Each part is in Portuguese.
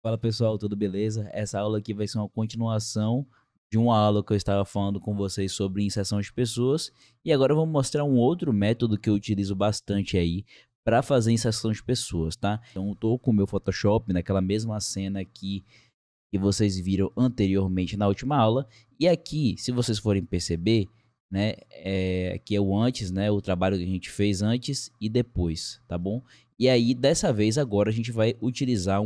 Fala pessoal, tudo beleza? Essa aula aqui vai ser uma continuação de uma aula que eu estava falando com vocês sobre inserção de pessoas e agora eu vou mostrar um outro método que eu utilizo bastante aí para fazer inserção de pessoas, tá? Então eu tô com o meu Photoshop naquela mesma cena aqui que vocês viram anteriormente na última aula e aqui, se vocês forem perceber, né, aqui é o antes, né, o trabalho que a gente fez antes e depois, tá bom? E aí, dessa vez, agora a gente vai utilizar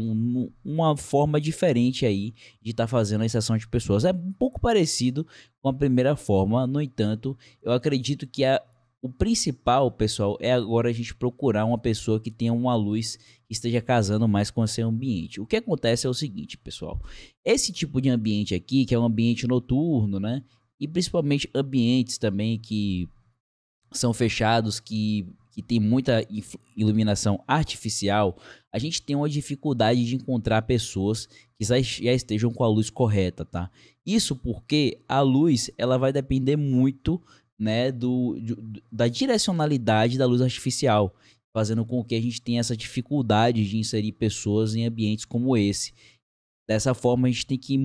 uma forma diferente aí de estar fazendo a inserção de pessoas. É um pouco parecido com a primeira forma, no entanto, eu acredito que o principal, pessoal, é agora a gente procurar uma pessoa que tenha uma luz que esteja casando mais com o seu ambiente. O que acontece é o seguinte, pessoal, esse tipo de ambiente aqui, que é um ambiente noturno, né, e principalmente ambientes também que são fechados, que tem muita iluminação artificial, a gente tem uma dificuldade de encontrar pessoas que já estejam com a luz correta, tá? Isso porque a luz, ela vai depender muito, né, da direcionalidade da luz artificial, fazendo com que a gente tenha essa dificuldade de inserir pessoas em ambientes como esse. Dessa forma, a gente tem que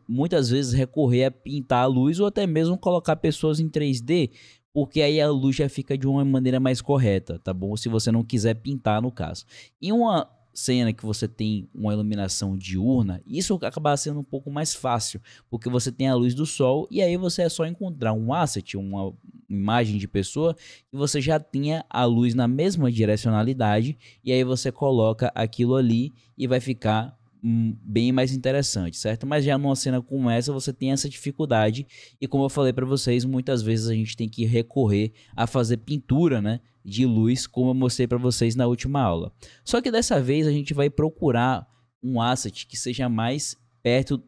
muitas vezes recorrer a pintar a luz ou até mesmo colocar pessoas em 3D, porque aí a luz já fica de uma maneira mais correta, tá bom? Se você não quiser pintar, no caso. Em uma cena que você tem uma iluminação diurna, isso acaba sendo um pouco mais fácil, porque você tem a luz do sol e aí você é só encontrar um asset, uma imagem de pessoa, que você já tenha a luz na mesma direcionalidade e aí você coloca aquilo ali e vai ficar bem mais interessante, certo? Mas já numa cena como essa você tem essa dificuldade e como eu falei para vocês, muitas vezes a gente tem que recorrer a fazer pintura, né, de luz, como eu mostrei para vocês na última aula. Só que dessa vez a gente vai procurar um asset que seja mais perto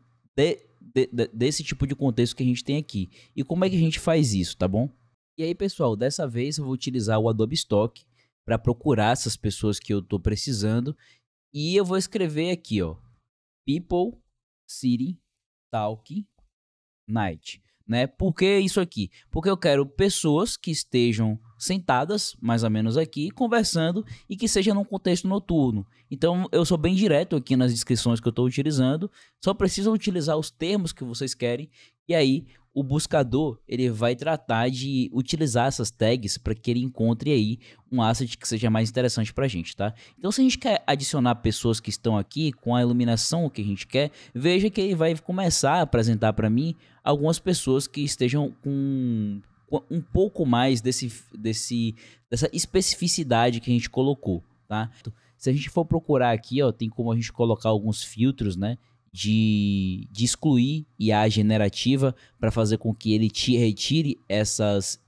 desse tipo de contexto que a gente tem aqui. E como é que a gente faz isso, tá bom? E aí, pessoal, dessa vez eu vou utilizar o Adobe Stock para procurar essas pessoas que eu estou precisando e eu vou escrever aqui, ó, People, City, Talk, Night, né? Por que isso aqui? Porque eu quero pessoas que estejam sentadas, mais ou menos aqui, conversando e que seja num contexto noturno. Então eu sou bem direto aqui nas descrições que eu estou utilizando, só precisa utilizar os termos que vocês querem e aí o buscador ele vai tratar de utilizar essas tags para que ele encontre aí um asset que seja mais interessante para a gente, tá? Então se a gente quer adicionar pessoas que estão aqui com a iluminação que a gente quer, veja que ele vai começar a apresentar para mim algumas pessoas que estejam com um pouco mais dessa especificidade que a gente colocou, tá? Se a gente for procurar aqui, ó, tem como a gente colocar alguns filtros, né? De excluir IA generativa para fazer com que ele retire essas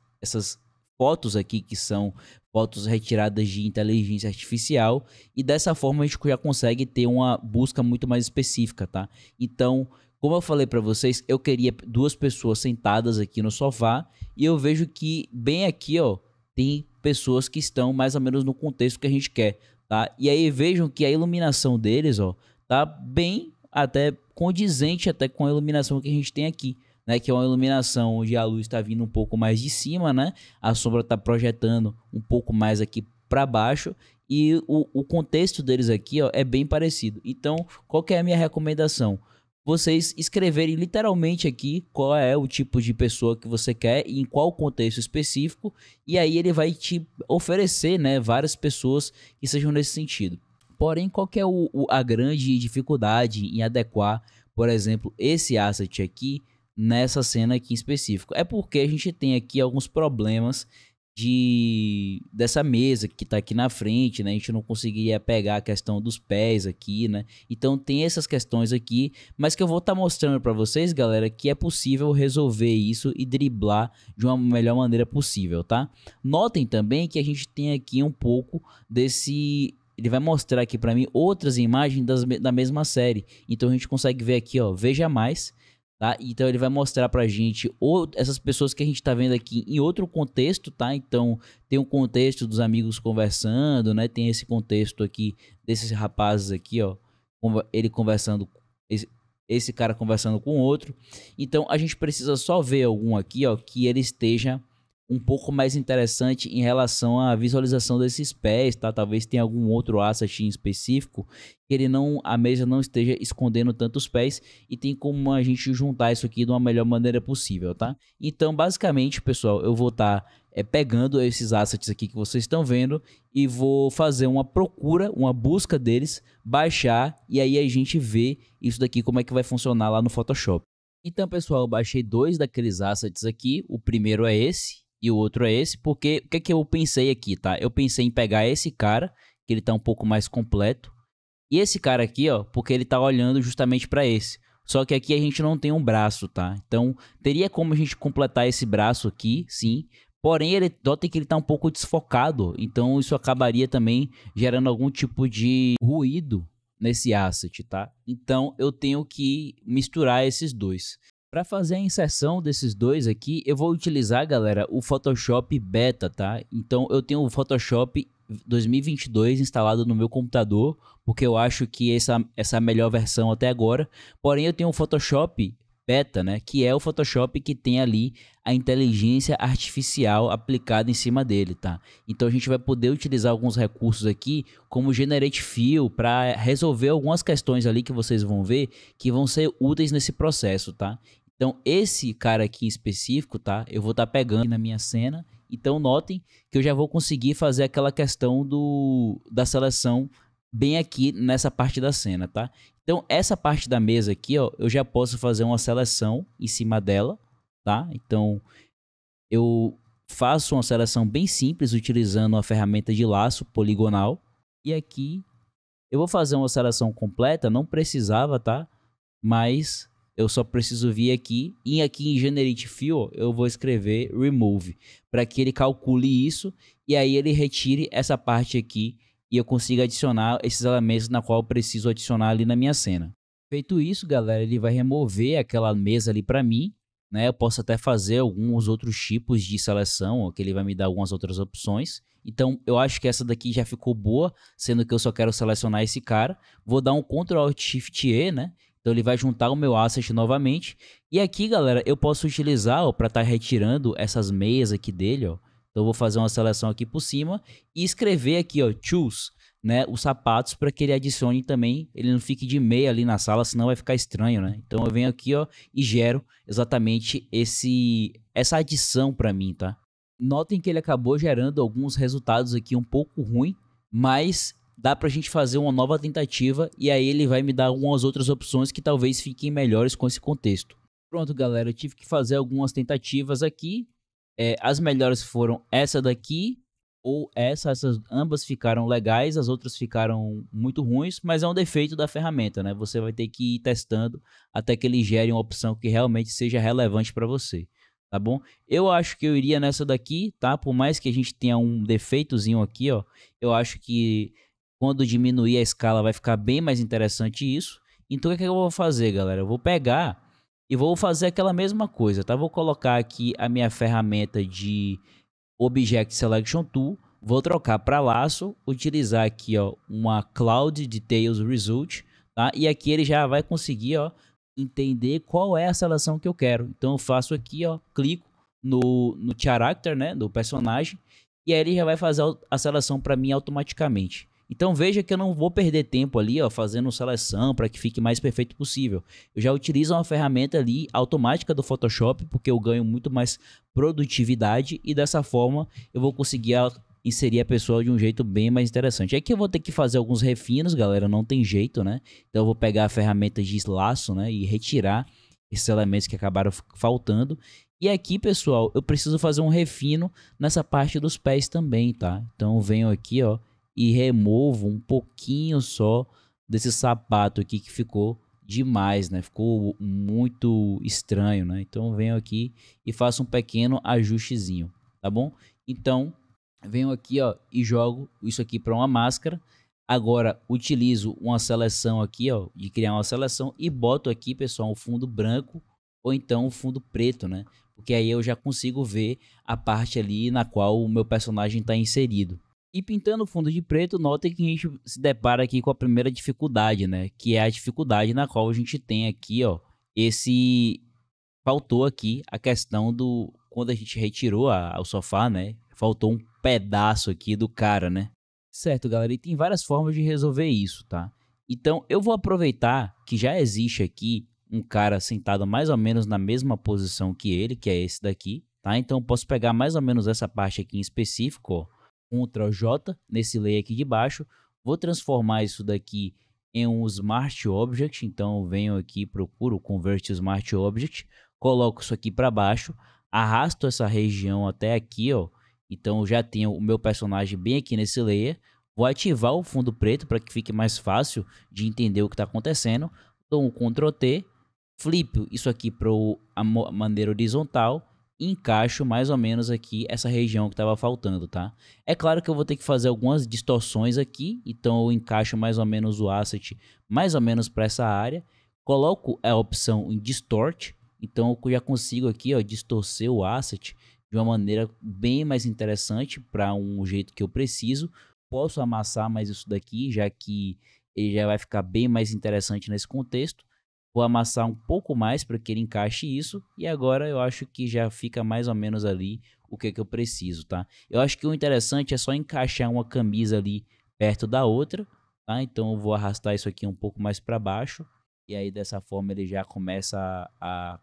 fotos aqui que são fotos retiradas de inteligência artificial e dessa forma a gente já consegue ter uma busca muito mais específica, tá? Então, como eu falei para vocês, eu queria duas pessoas sentadas aqui no sofá e eu vejo que bem aqui, ó, tem pessoas que estão mais ou menos no contexto que a gente quer, tá? E aí vejam que a iluminação deles, ó, tá bem até condizente até com a iluminação que a gente tem aqui, né? Que é uma iluminação onde a luz está vindo um pouco mais de cima, né? A sombra está projetando um pouco mais aqui para baixo e o contexto deles aqui, ó, é bem parecido. Então, qual que é a minha recomendação? Vocês escreverem literalmente aqui qual é o tipo de pessoa que você quer e em qual contexto específico, e aí ele vai te oferecer, né, várias pessoas que sejam nesse sentido. Porém, qual que é a grande dificuldade em adequar, por exemplo, esse asset aqui nessa cena aqui em específico? É porque a gente tem aqui alguns problemas dessa mesa que está aqui na frente, né? A gente não conseguiria pegar a questão dos pés aqui, né? Então tem essas questões aqui, mas que eu vou estar mostrando para vocês, galera, que é possível resolver isso e driblar de uma melhor maneira possível, tá? Notem também que a gente tem aqui um pouco desse... Ele vai mostrar aqui para mim outras imagens da mesma série. Então a gente consegue ver aqui, ó, veja mais, tá? Então ele vai mostrar pra gente essas pessoas que a gente tá vendo aqui em outro contexto, tá? Então tem um contexto dos amigos conversando, né? Tem esse contexto aqui desses rapazes aqui, ó, ele conversando, esse cara conversando com outro. Então a gente precisa só ver algum aqui, ó, que ele esteja um pouco mais interessante em relação à visualização desses pés, tá? Talvez tenha algum outro asset em específico que ele não, a mesa não esteja escondendo tantos pés e tem como a gente juntar isso aqui de uma melhor maneira possível, tá? Então, basicamente, pessoal, eu vou estar pegando esses assets aqui que vocês estão vendo e vou fazer uma procura, uma busca deles, baixar e aí a gente vê isso daqui como é que vai funcionar lá no Photoshop. Então, pessoal, eu baixei dois daqueles assets aqui. O primeiro é esse e o outro é esse, porque o que é que eu pensei aqui, tá? Eu pensei em pegar esse cara, que ele tá um pouco mais completo, e esse cara aqui, ó, porque ele tá olhando justamente para esse. Só que aqui a gente não tem um braço, tá? Então, teria como a gente completar esse braço aqui, sim. Porém, ele nota que ele tá um pouco desfocado, então isso acabaria também gerando algum tipo de ruído nesse asset, tá? Então, eu tenho que misturar esses dois. Para fazer a inserção desses dois aqui, eu vou utilizar, galera, o Photoshop Beta, tá? Então, eu tenho o Photoshop 2022 instalado no meu computador, porque eu acho que essa é a melhor versão até agora. Porém, eu tenho o Photoshop Beta, né? Que é o Photoshop que tem ali a inteligência artificial aplicada em cima dele, tá? Então, a gente vai poder utilizar alguns recursos aqui, como Generate Fill, para resolver algumas questões ali que vocês vão ver que vão ser úteis nesse processo, tá? Então, esse cara aqui em específico, tá? Eu vou estar pegando na minha cena. Então, notem que eu já vou conseguir fazer aquela questão da seleção bem aqui nessa parte da cena, tá? Então, essa parte da mesa aqui, ó, eu já posso fazer uma seleção em cima dela, tá? Então, eu faço uma seleção bem simples utilizando a ferramenta de laço poligonal. E aqui, eu vou fazer uma seleção completa, não precisava, tá? Mas eu só preciso vir aqui e aqui em Generate Fill eu vou escrever Remove para que ele calcule isso e aí ele retire essa parte aqui e eu consiga adicionar esses elementos na qual eu preciso adicionar ali na minha cena. Feito isso, galera, ele vai remover aquela mesa ali para mim, né? Eu posso até fazer alguns outros tipos de seleção, que ele vai me dar algumas outras opções. Então, eu acho que essa daqui já ficou boa, sendo que eu só quero selecionar esse cara. Vou dar um Ctrl Alt Shift E, né? Então ele vai juntar o meu asset novamente. E aqui, galera, eu posso utilizar para estar retirando essas meias aqui dele, ó. Então eu vou fazer uma seleção aqui por cima e escrever aqui, ó, choose, né, os sapatos para que ele adicione também, ele não fique de meia ali na sala, senão vai ficar estranho, né? Então eu venho aqui, ó, e gero exatamente essa adição para mim, tá? Notem que ele acabou gerando alguns resultados aqui um pouco ruim, mas dá pra gente fazer uma nova tentativa e aí ele vai me dar algumas outras opções que talvez fiquem melhores com esse contexto. Pronto, galera, eu tive que fazer algumas tentativas aqui. As melhores foram essa daqui ou essas ambas ficaram legais, as outras ficaram muito ruins, mas é um defeito da ferramenta, né? Você vai ter que ir testando até que ele gere uma opção que realmente seja relevante para você, tá bom? Eu acho que eu iria nessa daqui, tá? Por mais que a gente tenha um defeitozinho aqui, ó, eu acho que quando diminuir a escala vai ficar bem mais interessante isso. Então o que é que eu vou fazer, galera? Eu vou pegar e vou fazer aquela mesma coisa, tá? Vou colocar aqui a minha ferramenta de Object Selection Tool, vou trocar para laço, utilizar aqui, ó, uma Cloud Details Result, tá? E aqui ele já vai conseguir, ó, entender qual é a seleção que eu quero. Então eu faço aqui, ó, clico no character, né, do personagem, e aí ele já vai fazer a seleção para mim automaticamente. Então veja que eu não vou perder tempo ali, ó, fazendo seleção para que fique mais perfeito possível. Eu já utilizo uma ferramenta ali automática do Photoshop, porque eu ganho muito mais produtividade e dessa forma eu vou conseguir inserir a pessoa de um jeito bem mais interessante. Aqui eu vou ter que fazer alguns refinos, galera, não tem jeito, né? Então eu vou pegar a ferramenta de laço, né, e retirar esses elementos que acabaram faltando. E aqui, pessoal, eu preciso fazer um refino nessa parte dos pés também, tá? Então eu venho aqui, ó, e removo um pouquinho só desse sapato aqui que ficou demais, né? Ficou muito estranho, né? Então eu venho aqui e faço um pequeno ajustezinho, tá bom? Então venho aqui, ó, e jogo isso aqui para uma máscara. Agora utilizo uma seleção aqui, ó, de criar uma seleção e boto aqui, pessoal, um fundo branco ou então um fundo preto, né? Porque aí eu já consigo ver a parte ali na qual o meu personagem está inserido. E pintando o fundo de preto, notem que a gente se depara aqui com a primeira dificuldade, né? Que é a dificuldade na qual a gente tem aqui, ó, faltou aqui a questão do quando a gente retirou o sofá, né, faltou um pedaço aqui do cara, né. Certo, galera, e tem várias formas de resolver isso, tá. Então eu vou aproveitar que já existe aqui um cara sentado mais ou menos na mesma posição que ele, que é esse daqui, tá. Então eu posso pegar mais ou menos essa parte aqui em específico, ó, Ctrl J, nesse layer aqui de baixo, vou transformar isso daqui em um Smart Object, então eu venho aqui, procuro Convert Smart Object, coloco isso aqui para baixo, arrasto essa região até aqui, ó, então eu já tenho o meu personagem bem aqui nesse layer, vou ativar o fundo preto para que fique mais fácil de entender o que está acontecendo, dou um Ctrl T, flipo isso aqui para a maneira horizontal, e encaixo mais ou menos aqui essa região que estava faltando, tá? É claro que eu vou ter que fazer algumas distorções aqui, então eu encaixo mais ou menos o asset mais ou menos para essa área, coloco a opção em Distort, então eu já consigo aqui, ó, distorcer o asset de uma maneira bem mais interessante para um jeito que eu preciso. Posso amassar mais isso daqui, já que ele já vai ficar bem mais interessante nesse contexto. Vou amassar um pouco mais para que ele encaixe isso. E agora eu acho que já fica mais ou menos ali o que eu preciso, tá? Eu acho que o interessante é só encaixar uma camisa ali perto da outra, tá? Então eu vou arrastar isso aqui um pouco mais para baixo. E aí dessa forma ele já começa a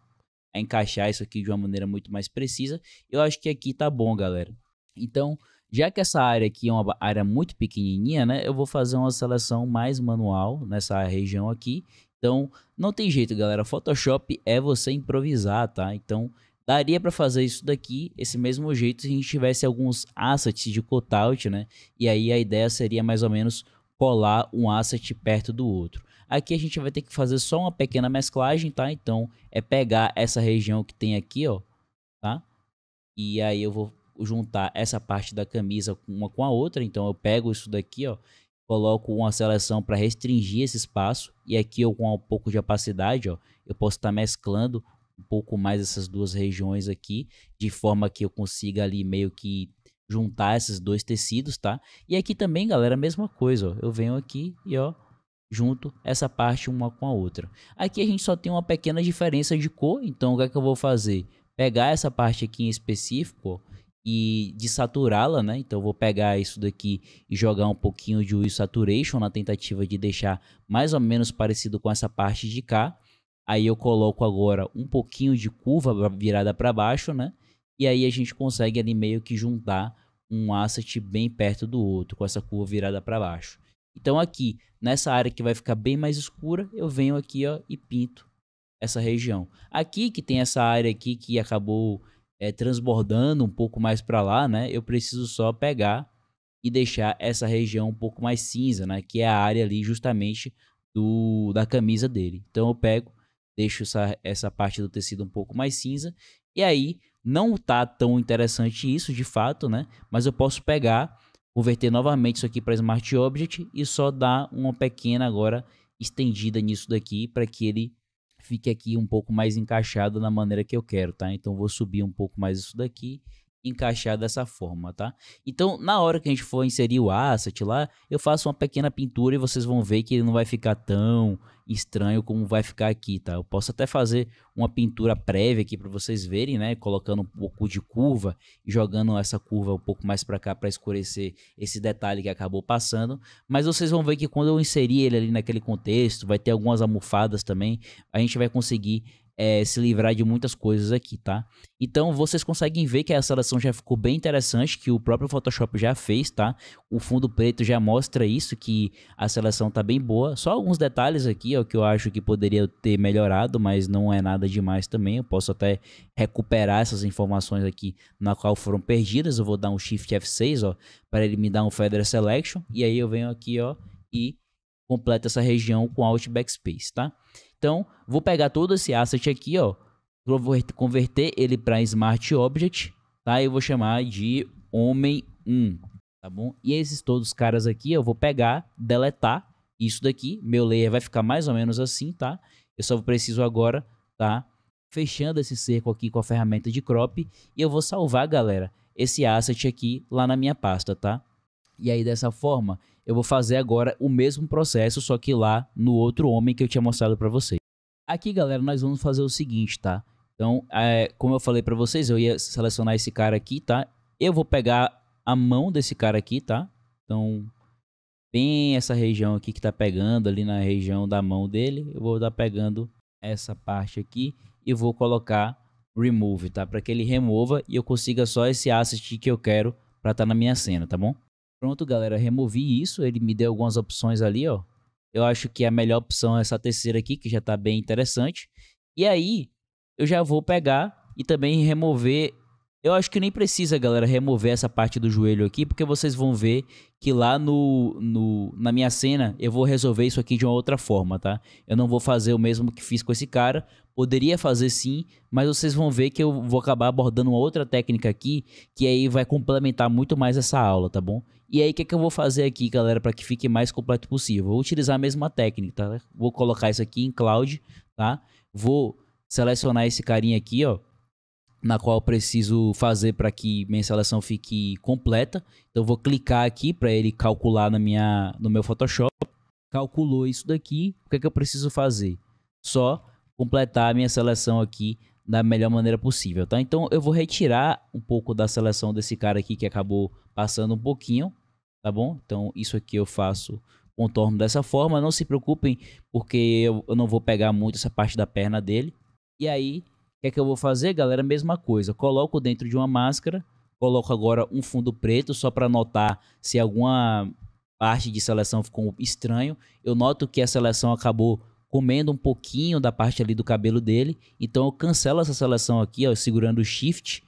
encaixar isso aqui de uma maneira muito mais precisa. Eu acho que aqui tá bom, galera. Então, já que essa área aqui é uma área muito pequenininha, né? Eu vou fazer uma seleção mais manual nessa região aqui. Então, não tem jeito, galera. Photoshop é você improvisar, tá? Então, daria para fazer isso daqui, esse mesmo jeito, se a gente tivesse alguns assets de cutout, né? E aí a ideia seria mais ou menos colar um asset perto do outro. Aqui a gente vai ter que fazer só uma pequena mesclagem, tá? Então, é pegar essa região que tem aqui, ó, tá? E aí eu vou juntar essa parte da camisa uma com a outra. Então, eu pego isso daqui, ó, coloco uma seleção para restringir esse espaço. E aqui eu com um pouco de opacidade, ó, eu posso estar mesclando um pouco mais essas duas regiões aqui, de forma que eu consiga ali meio que juntar esses dois tecidos, tá? E aqui também, galera, a mesma coisa, ó. Eu venho aqui e, ó, junto essa parte uma com a outra. Aqui a gente só tem uma pequena diferença de cor, então o que é que eu vou fazer? Pegar essa parte aqui em específico, ó, e desaturá-la, né? Então eu vou pegar isso daqui e jogar um pouquinho de Hue Saturation na tentativa de deixar mais ou menos parecido com essa parte de cá. Aí eu coloco agora um pouquinho de curva virada para baixo, né? E aí a gente consegue ali meio que juntar um asset bem perto do outro, com essa curva virada para baixo. Então aqui, nessa área que vai ficar bem mais escura, eu venho aqui, ó, e pinto essa região. Aqui que tem essa área aqui que acabou transbordando um pouco mais para lá, né? Eu preciso só pegar e deixar essa região um pouco mais cinza, né? Que é a área ali justamente da camisa dele. Então eu pego, deixo essa parte do tecido um pouco mais cinza. E aí, não tá tão interessante isso de fato, né? Mas eu posso pegar, converter novamente isso aqui para Smart Object e só dar uma pequena agora estendida nisso daqui para que ele fique aqui um pouco mais encaixado na maneira que eu quero, tá? Então vou subir um pouco mais isso daqui, encaixar dessa forma, tá? Então na hora que a gente for inserir o asset lá, eu faço uma pequena pintura e vocês vão ver que ele não vai ficar tão estranho como vai ficar aqui, tá? Eu posso até fazer uma pintura prévia aqui para vocês verem, né? Colocando um pouco de curva e jogando essa curva um pouco mais para cá para escurecer esse detalhe que acabou passando. Mas vocês vão ver que quando eu inserir ele ali naquele contexto, vai ter algumas almofadas também, a gente vai conseguir se livrar de muitas coisas aqui, tá? Então vocês conseguem ver que a seleção já ficou bem interessante, que o próprio Photoshop já fez, tá? O fundo preto já mostra isso, que a seleção tá bem boa. Só alguns detalhes aqui, ó, que eu acho que poderia ter melhorado, mas não é nada demais também. Eu posso até recuperar essas informações aqui na qual foram perdidas. Eu vou dar um Shift F6, ó, para ele me dar um Feather Selection. E aí eu venho aqui, ó, e completo essa região com Alt Backspace, tá? Então, vou pegar todo esse asset aqui, ó, vou converter ele para Smart Object, tá? Eu vou chamar de Homem 1, tá bom? E esses todos os caras aqui, eu vou pegar, deletar isso daqui, meu layer vai ficar mais ou menos assim, tá? Eu só preciso agora, tá? Fechando esse cerco aqui com a ferramenta de crop e eu vou salvar, galera, esse asset aqui lá na minha pasta, tá? E aí dessa forma, eu vou fazer agora o mesmo processo, só que lá no outro homem que eu tinha mostrado para vocês. Aqui, galera, nós vamos fazer o seguinte, tá? Então, como eu falei pra vocês, eu ia selecionar esse cara aqui, tá? Eu vou pegar a mão desse cara aqui, tá? Então, bem essa região aqui que tá pegando, ali na região da mão dele, eu vou estar pegando essa parte aqui e vou colocar remove, tá? Para que ele remova e eu consiga só esse asset que eu quero para estar na minha cena, tá bom? Pronto, galera, removi isso, ele me deu algumas opções ali, ó. Eu acho que a melhor opção é essa terceira aqui, que já tá bem interessante. E aí, eu já vou pegar e também remover. Eu acho que nem precisa, galera, remover essa parte do joelho aqui, porque vocês vão ver que lá na minha cena eu vou resolver isso aqui de uma outra forma, tá? Eu não vou fazer o mesmo que fiz com esse cara. Poderia fazer sim, mas vocês vão ver que eu vou acabar abordando uma outra técnica aqui, que aí vai complementar muito mais essa aula, tá bom? E aí, o que eu vou fazer aqui, galera, para que fique mais completo possível? Vou utilizar a mesma técnica, tá? Vou colocar isso aqui em Cloud, tá? Vou selecionar esse carinha aqui, ó, na qual eu preciso fazer para que minha seleção fique completa. Então, eu vou clicar aqui para ele calcular no meu Photoshop. Calculou isso daqui, o que é que eu preciso fazer? Só completar a minha seleção aqui da melhor maneira possível, tá? Então, eu vou retirar um pouco da seleção desse cara aqui que acabou passando um pouquinho, tá bom? Então, isso aqui eu faço, contorno dessa forma. Não se preocupem, porque eu não vou pegar muito essa parte da perna dele. E aí, o que é que eu vou fazer, galera? Mesma coisa, coloco dentro de uma máscara, coloco agora um fundo preto, só para notar se alguma parte de seleção ficou estranho. Eu noto que a seleção acabou comendo um pouquinho da parte ali do cabelo dele, então eu cancelo essa seleção aqui, ó, segurando o Shift.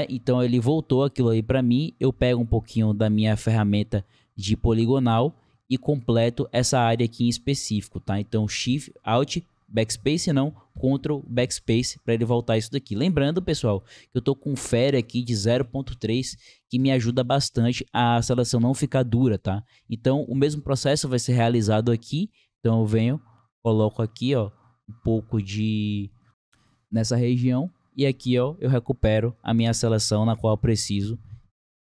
Então ele voltou aquilo aí para mim. Eu pego um pouquinho da minha ferramenta de poligonal e completo essa área aqui em específico, tá? Então Shift, Alt, Backspace não, Ctrl, Backspace para ele voltar isso daqui. Lembrando, pessoal, que eu tô com um Fairy aqui de 0.3 que me ajuda bastante a seleção não ficar dura, tá? Então o mesmo processo vai ser realizado aqui. Então eu venho, coloco aqui, ó, um pouco de nessa região. E aqui, ó, eu recupero a minha seleção na qual eu preciso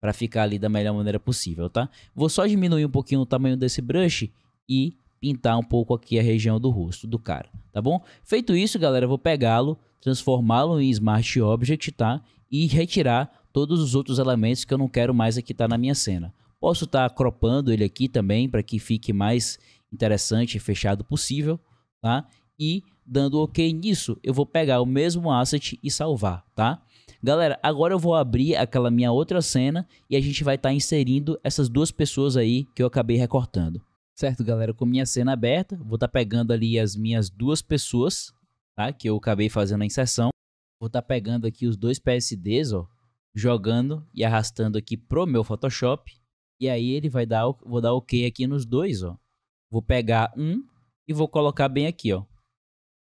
para ficar ali da melhor maneira possível, tá? Vou só diminuir um pouquinho o tamanho desse brush e pintar um pouco aqui a região do rosto do cara, tá bom? Feito isso, galera, eu vou pegá-lo, transformá-lo em Smart Object, tá? E retirar todos os outros elementos que eu não quero mais aqui tá na minha cena. Posso estar cropando ele aqui também para que fique mais interessante e fechado possível, tá? E dando OK nisso, eu vou pegar o mesmo asset e salvar, tá? Galera, agora eu vou abrir aquela minha outra cena e a gente vai estar inserindo essas duas pessoas aí que eu acabei recortando. Certo, galera? Com minha cena aberta, vou estar pegando ali as minhas duas pessoas, tá? Que eu acabei fazendo a inserção. Vou estar pegando aqui os dois PSDs, ó, jogando e arrastando aqui pro meu Photoshop. E aí ele vai dar, vou dar OK aqui nos dois, ó. Vou pegar um e vou colocar bem aqui, ó.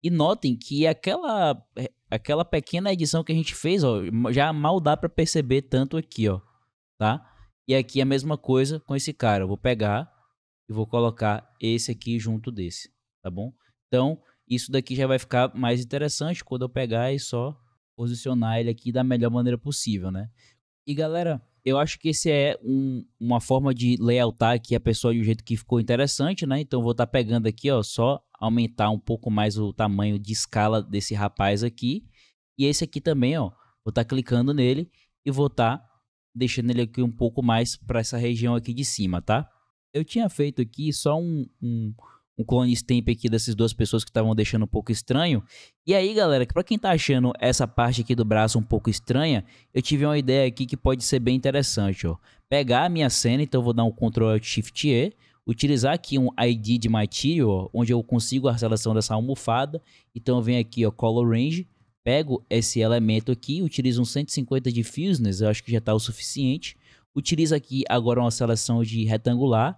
E notem que aquela pequena edição que a gente fez, ó, já mal dá para perceber tanto aqui, ó, tá? E aqui a mesma coisa com esse cara. Eu vou pegar e vou colocar esse aqui junto desse, tá bom? Então, isso daqui já vai ficar mais interessante quando eu pegar e só posicionar ele aqui da melhor maneira possível, né? E galera, eu acho que esse é uma forma de layoutar aqui a pessoa de um jeito que ficou interessante, né? Então eu vou estar pegando aqui, ó, só aumentar um pouco mais o tamanho de escala desse rapaz aqui. E esse aqui também, ó, vou estar clicando nele e vou estar deixando ele aqui um pouco mais para essa região aqui de cima, tá? Eu tinha feito aqui só um clone stamp aqui dessas duas pessoas que estavam deixando um pouco estranho. E aí, galera, para quem tá achando essa parte aqui do braço um pouco estranha, eu tive uma ideia aqui que pode ser bem interessante, ó. Pegar a minha cena, então eu vou dar um Ctrl Shift E, utilizar aqui um ID de Material, ó, onde eu consigo a seleção dessa almofada. Então eu venho aqui, ó, Color Range, pego esse elemento aqui, utilizo um 150 de Fusness, eu acho que já tá o suficiente. Utiliza aqui agora uma seleção de retangular,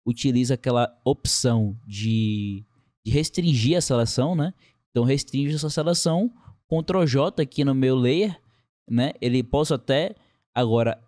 utiliza aquela opção de restringir a seleção, né? Então restringe essa seleção, Ctrl J aqui no meu layer, né? Ele posso até agora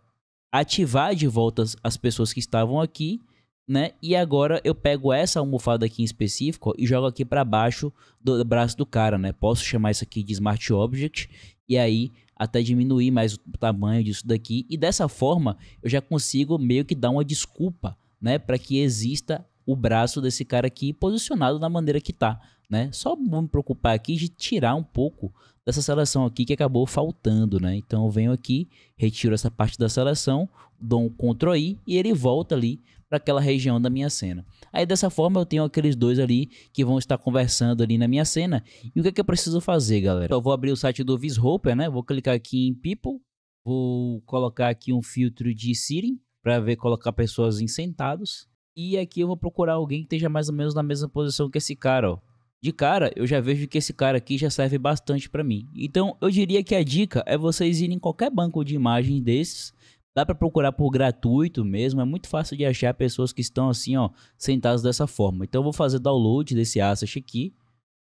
ativar de volta as pessoas que estavam aqui, né? E agora eu pego essa almofada aqui em específico, ó, e jogo aqui para baixo do braço do cara, né? Posso chamar isso aqui de Smart Object e aí até diminuir mais o tamanho disso daqui, e dessa forma eu já consigo meio que dar uma desculpa, né, para que exista o braço desse cara aqui posicionado da maneira que tá, né? Só vou me preocupar aqui de tirar um pouco dessa seleção aqui que acabou faltando, né? Então eu venho aqui, retiro essa parte da seleção, dou um Ctrl I e ele volta ali para aquela região da minha cena. Aí dessa forma eu tenho aqueles dois ali que vão estar conversando ali na minha cena. E o que é que eu preciso fazer, galera? Eu vou abrir o site do Vishopper, né? Vou clicar aqui em People, vou colocar aqui um filtro de Sitting para ver colocar pessoas em sentados. E aqui eu vou procurar alguém que esteja mais ou menos na mesma posição que esse cara, ó. De cara, eu já vejo que esse cara aqui já serve bastante para mim. Então, eu diria que a dica é vocês irem em qualquer banco de imagem desses. Dá para procurar por gratuito mesmo, é muito fácil de achar pessoas que estão assim, ó, sentadas dessa forma. Então, eu vou fazer download desse asset aqui,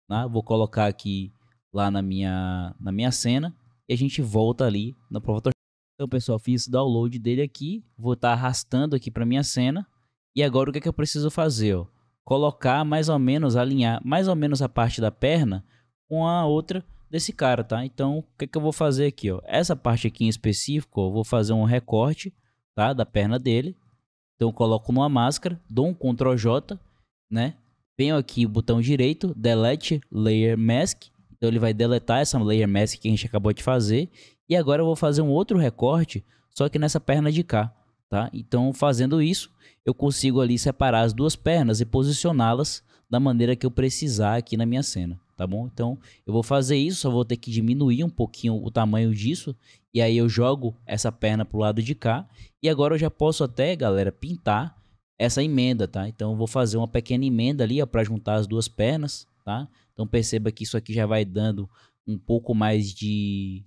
né? Vou colocar aqui lá na minha cena e a gente volta ali no Photoshop. Então, pessoal, fiz o download dele aqui, vou estar arrastando aqui para minha cena. E agora o que é que eu preciso fazer, ó? Colocar mais ou menos, alinhar mais ou menos a parte da perna com a outra desse cara, tá? Então, o que é que eu vou fazer aqui, ó? Essa parte aqui em específico, ó, eu vou fazer um recorte, tá? Da perna dele. Então, eu coloco numa máscara, dou um Ctrl J, né? Venho aqui, botão direito, Delete Layer Mask. Então, ele vai deletar essa Layer Mask que a gente acabou de fazer. E agora eu vou fazer um outro recorte, só que nessa perna de cá, tá? Então, fazendo isso, eu consigo ali separar as duas pernas e posicioná-las da maneira que eu precisar aqui na minha cena, tá bom? Então, eu vou fazer isso, só vou ter que diminuir um pouquinho o tamanho disso, e aí eu jogo essa perna pro lado de cá, e agora eu já posso até, galera, pintar essa emenda, tá? Então, eu vou fazer uma pequena emenda ali, ó, para juntar as duas pernas, tá? Então, perceba que isso aqui já vai dando um pouco mais de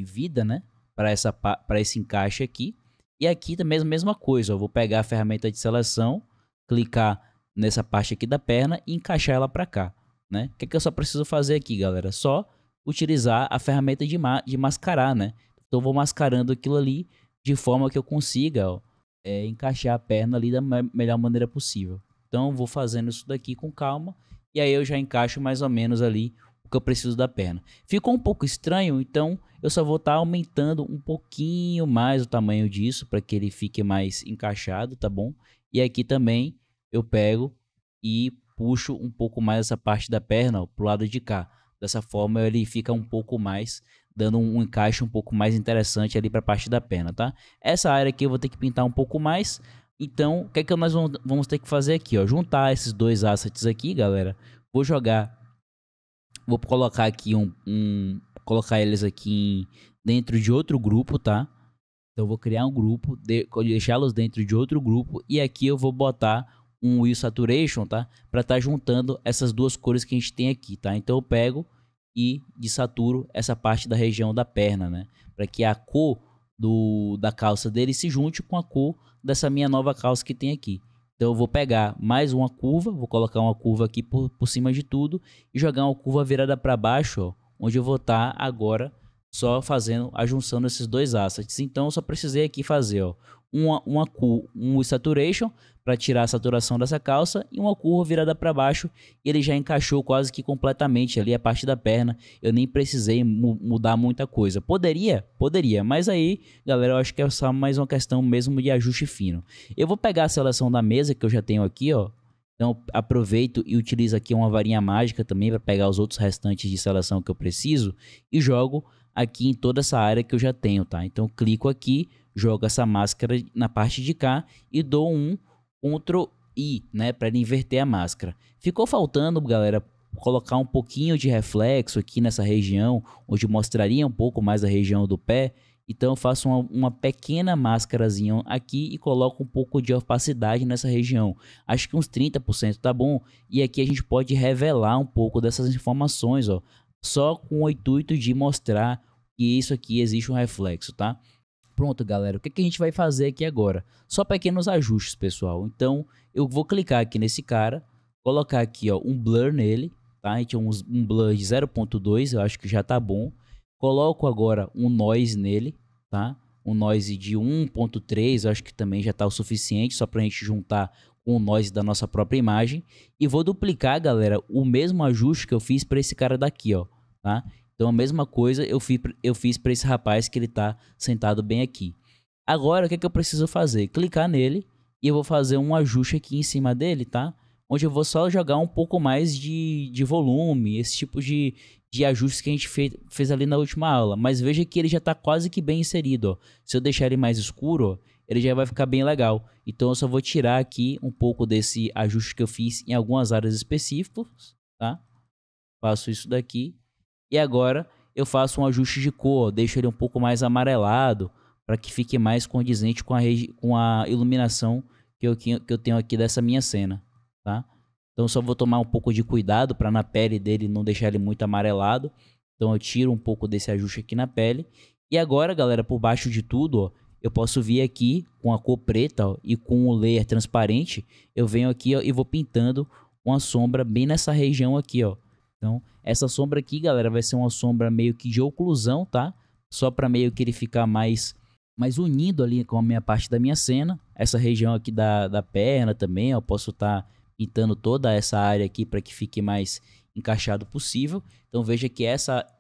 vida, né? Para esse encaixe aqui. E aqui também a mesma coisa, eu vou pegar a ferramenta de seleção, clicar nessa parte aqui da perna e encaixar ela para cá, né? O que é que eu só preciso fazer aqui, galera? Só utilizar a ferramenta de mascarar, né? Então eu vou mascarando aquilo ali de forma que eu consiga, ó, encaixar a perna ali da melhor maneira possível. Então eu vou fazendo isso daqui com calma e aí eu já encaixo mais ou menos ali o que eu preciso da perna. Ficou um pouco estranho, então eu só vou estar aumentando um pouquinho mais o tamanho disso para que ele fique mais encaixado, tá bom? E aqui também eu pego e puxo um pouco mais essa parte da perna para o lado de cá. Dessa forma ele fica um pouco mais, dando um encaixe um pouco mais interessante ali para a parte da perna, tá? Essa área aqui eu vou ter que pintar um pouco mais. Então, o que é que nós vamos ter que fazer aqui, ó? Juntar esses dois assets aqui, galera. Vou colocar aqui colocar eles aqui dentro de outro grupo, tá? Então eu vou criar um grupo, deixá-los dentro de outro grupo e aqui eu vou botar um Hue Saturation, tá? Para estar juntando essas duas cores que a gente tem aqui, tá? Então eu pego e desaturo essa parte da região da perna, né? Para que a cor da calça dele se junte com a cor dessa minha nova calça que tem aqui. Então eu vou pegar mais uma curva, vou colocar uma curva aqui por cima de tudo e jogar uma curva virada para baixo, ó, onde eu vou estar agora só fazendo a junção desses dois assets. Então eu só precisei aqui fazer, ó, um saturation para tirar a saturação dessa calça e uma curva virada para baixo e ele já encaixou quase que completamente ali a parte da perna. Eu nem precisei mudar muita coisa. Poderia, mas aí, galera, eu acho que é só mais uma questão mesmo de ajuste fino. Eu vou pegar a seleção da mesa que eu já tenho aqui, ó. Então aproveito e utilizo aqui uma varinha mágica também para pegar os outros restantes de seleção que eu preciso e jogo aqui em toda essa área que eu já tenho, tá? Então clico aqui, jogo essa máscara na parte de cá e dou um Ctrl I, né, para ele inverter a máscara. Ficou faltando, galera, colocar um pouquinho de reflexo aqui nessa região, onde mostraria um pouco mais a região do pé. Então eu faço uma pequena máscarazinha aqui e coloco um pouco de opacidade nessa região. Acho que uns 30% tá bom. E aqui a gente pode revelar um pouco dessas informações, ó, só com o intuito de mostrar que isso aqui existe um reflexo, tá? Pronto, galera, o que a gente vai fazer aqui agora? Só pequenos ajustes, pessoal. Então, eu vou clicar aqui nesse cara, colocar aqui, ó, um blur nele, tá? A gente tem um blur de 0.2, eu acho que já tá bom. Coloco agora um noise nele, tá? Um noise de 1.3, eu acho que também já tá o suficiente, só pra gente juntar com o noise da nossa própria imagem. E vou duplicar, galera, o mesmo ajuste que eu fiz para esse cara daqui, ó, tá? Então a mesma coisa eu fiz para esse rapaz que ele tá sentado bem aqui. Agora o que eu preciso fazer? Clicar nele e eu vou fazer um ajuste aqui em cima dele, tá? onde eu vou só jogar um pouco mais de volume, esse tipo de ajustes que a gente fez ali na última aula. Mas veja que ele já está quase que bem inserido, ó. Se eu deixar ele mais escuro, ó, ele já vai ficar bem legal. Então eu só vou tirar aqui um pouco desse ajuste que eu fiz em algumas áreas específicas, tá? Faço isso daqui. E agora eu faço um ajuste de cor, ó. Deixo ele um pouco mais amarelado, para que fique mais condizente com a iluminação que eu tenho aqui dessa minha cena, tá? Então só vou tomar um pouco de cuidado para na pele dele não deixar ele muito amarelado. Então eu tiro um pouco desse ajuste aqui na pele. E agora, galera, por baixo de tudo, ó, eu posso vir aqui com a cor preta, ó, e com o layer transparente, eu venho aqui, ó, e vou pintando uma sombra bem nessa região aqui, ó. Então, essa sombra aqui, galera, vai ser uma sombra meio que de oclusão, tá? Só para meio que ele ficar mais unido ali com a minha parte da minha cena. Essa região aqui da perna também, ó, eu posso estar pintando toda essa área aqui para que fique mais encaixado possível. Então veja que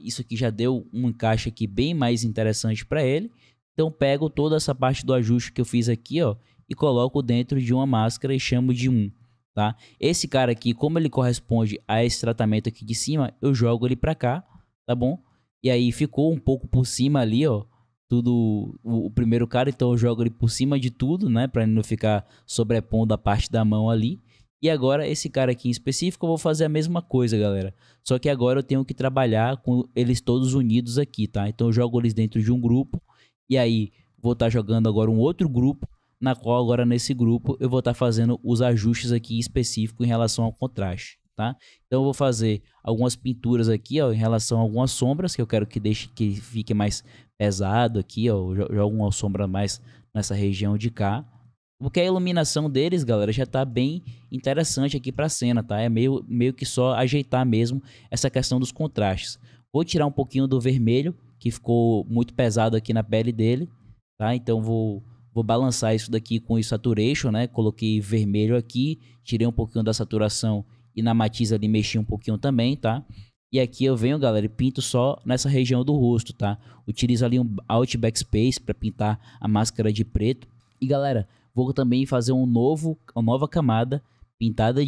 isso aqui já deu um encaixe aqui bem mais interessante para ele. Então pego toda essa parte do ajuste que eu fiz aqui, ó, e coloco dentro de uma máscara e chamo de 1, tá? Esse cara aqui, como ele corresponde a esse tratamento aqui de cima, eu jogo ele para cá, tá bom? E aí ficou um pouco por cima ali, ó, tudo o primeiro cara, então eu jogo ele por cima de tudo, né, para ele não ficar sobrepondo a parte da mão ali. E agora esse cara aqui em específico eu vou fazer a mesma coisa, galera. Só que agora eu tenho que trabalhar com eles todos unidos aqui, tá? Então eu jogo eles dentro de um grupo e aí vou estar jogando agora um outro grupo, na qual agora nesse grupo eu vou estar fazendo os ajustes aqui específicos em relação ao contraste, tá? Então eu vou fazer algumas pinturas aqui, ó, em relação a algumas sombras que eu quero que fique mais pesado aqui, ó, jogo uma sombra mais nessa região de cá. Porque a iluminação deles, galera, já tá bem interessante aqui pra cena, tá? É meio que só ajeitar mesmo essa questão dos contrastes. Vou tirar um pouquinho do vermelho, que ficou muito pesado aqui na pele dele, tá? Então vou balançar isso daqui com o saturation, né? Coloquei vermelho aqui, tirei um pouquinho da saturação e na matiz ali mexi um pouquinho também, tá? E aqui eu venho, galera, e pinto só nessa região do rosto, tá? Utilizo ali um Alt Backspace para pintar a máscara de preto. E, galera, vou também fazer uma nova camada pintada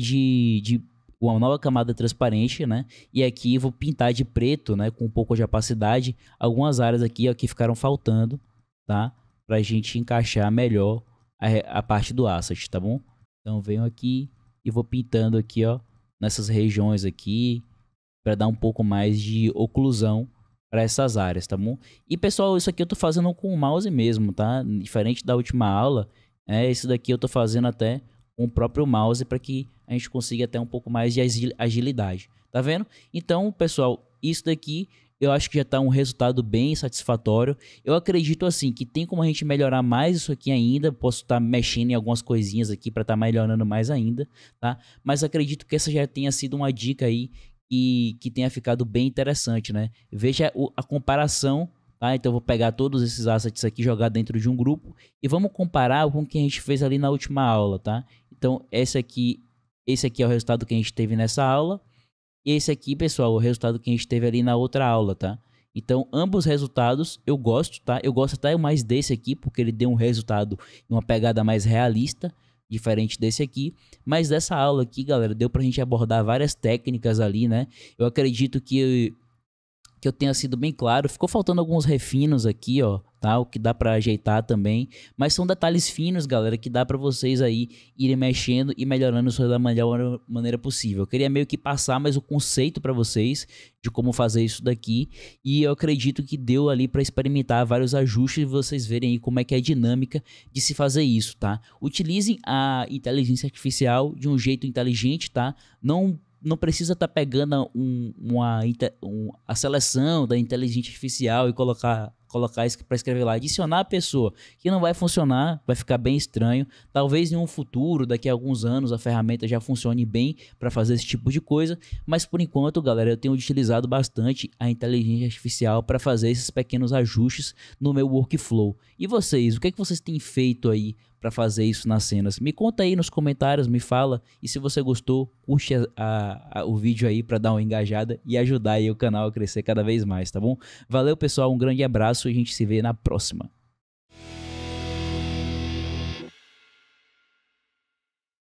uma nova camada transparente, né? E aqui vou pintar de preto, né? Com um pouco de opacidade, algumas áreas aqui, ó, que ficaram faltando, tá? Pra gente encaixar melhor a parte do asset, tá bom? Então venho aqui e vou pintando aqui, ó, nessas regiões aqui, para dar um pouco mais de oclusão para essas áreas, tá bom? E pessoal, isso aqui eu tô fazendo com o mouse mesmo, tá? Diferente da última aula, esse daqui eu tô fazendo até com o próprio mouse para que a gente consiga ter um pouco mais de agilidade, tá vendo? Então, pessoal, isso daqui eu acho que já tá um resultado bem satisfatório. Eu acredito assim que tem como a gente melhorar mais isso aqui ainda. Posso estar mexendo em algumas coisinhas aqui para estar melhorando mais ainda, tá? Mas acredito que essa já tenha sido uma dica aí que tenha ficado bem interessante, né? Veja a comparação, tá? Então eu vou pegar todos esses assets aqui, jogar dentro de um grupo e vamos comparar com o que a gente fez ali na última aula, tá? Então esse aqui é o resultado que a gente teve nessa aula e esse aqui, pessoal, o resultado que a gente teve ali na outra aula, tá? Então ambos resultados eu gosto, tá? Eu gosto até mais desse aqui porque ele deu um resultado e uma pegada mais realista, diferente desse aqui, mas dessa aula aqui, galera, deu pra gente abordar várias técnicas ali, né? Eu acredito que eu tenha sido bem claro. Ficou faltando alguns refinos aqui, ó, tá? O que dá pra ajeitar também, mas são detalhes finos, galera, que dá pra vocês aí irem mexendo e melhorando isso da melhor maneira possível. Eu queria meio que passar mais o conceito pra vocês de como fazer isso daqui, e eu acredito que deu ali pra experimentar vários ajustes e vocês verem aí como é que é a dinâmica de se fazer isso, tá? Utilizem a inteligência artificial de um jeito inteligente, tá? Não precisa estar pegando a seleção da inteligência artificial e colocar isso para escrever lá, adicionar a pessoa, que não vai funcionar, vai ficar bem estranho. Talvez em um futuro, daqui a alguns anos, a ferramenta já funcione bem para fazer esse tipo de coisa, mas por enquanto, galera, eu tenho utilizado bastante a inteligência artificial para fazer esses pequenos ajustes no meu workflow. E vocês, o que é que vocês têm feito aí para fazer isso nas cenas? Me conta aí nos comentários, me fala, e se você gostou, curte o vídeo aí para dar uma engajada e ajudar aí o canal a crescer cada vez mais, tá bom? Valeu, pessoal, um grande abraço e a gente se vê na próxima.